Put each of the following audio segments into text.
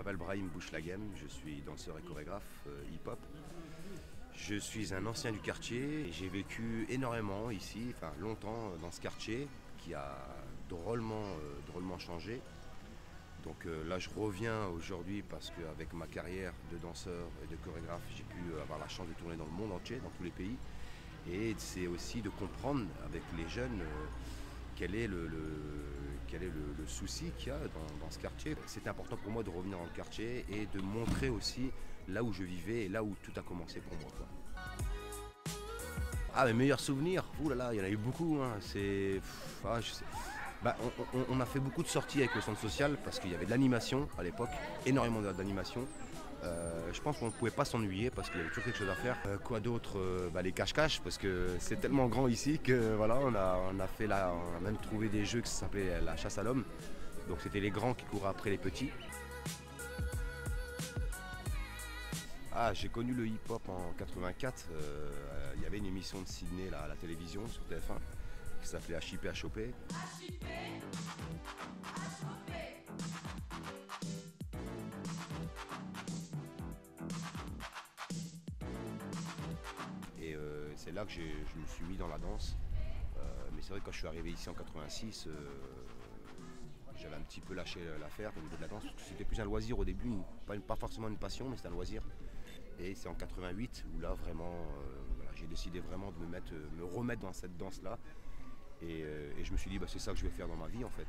m'appelle Brahim Bouchlaghem, je suis danseur et chorégraphe hip-hop. Je suis un ancien du quartier et j'ai vécu énormément ici, enfin longtemps dans ce quartier qui a drôlement changé. Donc là je reviens aujourd'hui parce qu'avec ma carrière de danseur et de chorégraphe, j'ai pu avoir la chance de tourner dans le monde entier, dans tous les pays. Et c'est aussi de comprendre avec les jeunes quel est le souci qu'il y a dans ce quartier. C'est important pour moi de revenir dans le quartier et de montrer aussi là où je vivais et là où tout a commencé pour moi, quoi. Ah, mes meilleurs souvenirs, ouh là là, il y en a eu beaucoup, hein. On a fait beaucoup de sorties avec le centre social parce qu'il y avait de l'animation à l'époque, énormément d'animation. Je pense qu'on ne pouvait pas s'ennuyer parce qu'il y avait toujours quelque chose à faire. Quoi d'autre? Les cache-cache, parce que c'est tellement grand ici que voilà, on a même trouvé des jeux qui s'appelaient la chasse à l'homme. Donc c'était les grands qui couraient après les petits. Ah, j'ai connu le hip-hop en 84. Il y avait une émission de Sydney là, à la télévision sur TF1 qui s'appelait HIP HOP. Et c'est là que je me suis mis dans la danse. Mais c'est vrai que quand je suis arrivé ici en 86, j'avais un petit peu lâché l'affaire au niveau de la danse. C'était plus un loisir au début, pas forcément une passion, mais c'était un loisir. Et c'est en 88 où là vraiment, j'ai décidé vraiment de me remettre dans cette danse-là. Et je me suis dit, c'est ça que je vais faire dans ma vie en fait.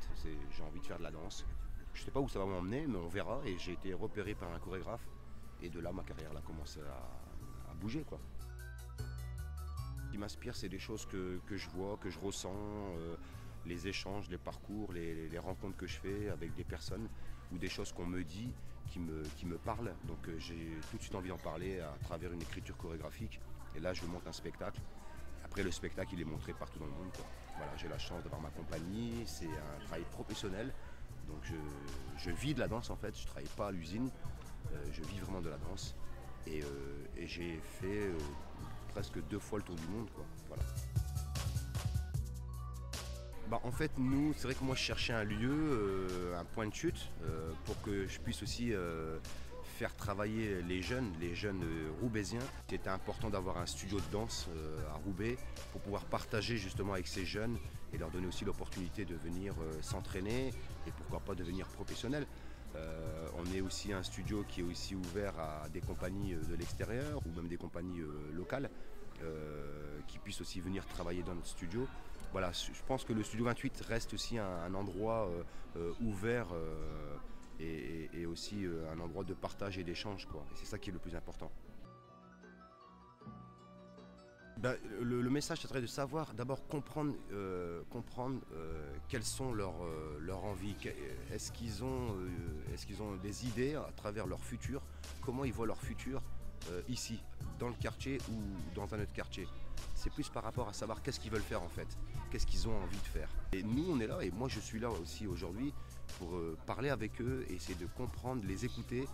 J'ai envie de faire de la danse. Je ne sais pas où ça va m'emmener, mais on verra. Et j'ai été repéré par un chorégraphe. Et de là, ma carrière a commencé à bouger, quoi. Ce qui m'inspire, c'est des choses que je vois, que je ressens, les échanges, les parcours, les rencontres que je fais avec des personnes ou des choses qu'on me dit qui me parlent. Donc j'ai tout de suite envie d'en parler à travers une écriture chorégraphique. Et là, je monte un spectacle. Après, le spectacle, il est montré partout dans le monde, quoi. Voilà, j'ai la chance d'avoir ma compagnie, c'est un travail professionnel. Donc je vis de la danse en fait, je ne travaille pas à l'usine, je vis vraiment de la danse. Et j'ai fait presque 2 fois le tour du monde, quoi. Voilà. En fait, nous, c'est vrai que moi je cherchais un lieu, un point de chute, pour que je puisse aussi faire travailler les jeunes roubaisiens. C'était important d'avoir un studio de danse à Roubaix pour pouvoir partager justement avec ces jeunes et leur donner aussi l'opportunité de venir s'entraîner et pourquoi pas devenir professionnel. On est aussi un studio qui est aussi ouvert à des compagnies de l'extérieur ou même des compagnies locales qui puissent aussi venir travailler dans notre studio. Voilà, je pense que le Studio 28 reste aussi un endroit ouvert et aussi un endroit de partage et d'échange, quoi. Et c'est ça qui est le plus important. Le message, ça serait de savoir, d'abord comprendre quelles sont leurs envies. Est-ce qu'ils ont des idées à travers leur futur? Comment ils voient leur futur ici, dans le quartier ou dans un autre quartier? C'est plus par rapport à savoir qu'est-ce qu'ils veulent faire en fait, qu'est-ce qu'ils ont envie de faire. Et nous, on est là, et moi je suis là aussi aujourd'hui pour parler avec eux et essayer de comprendre, les écouter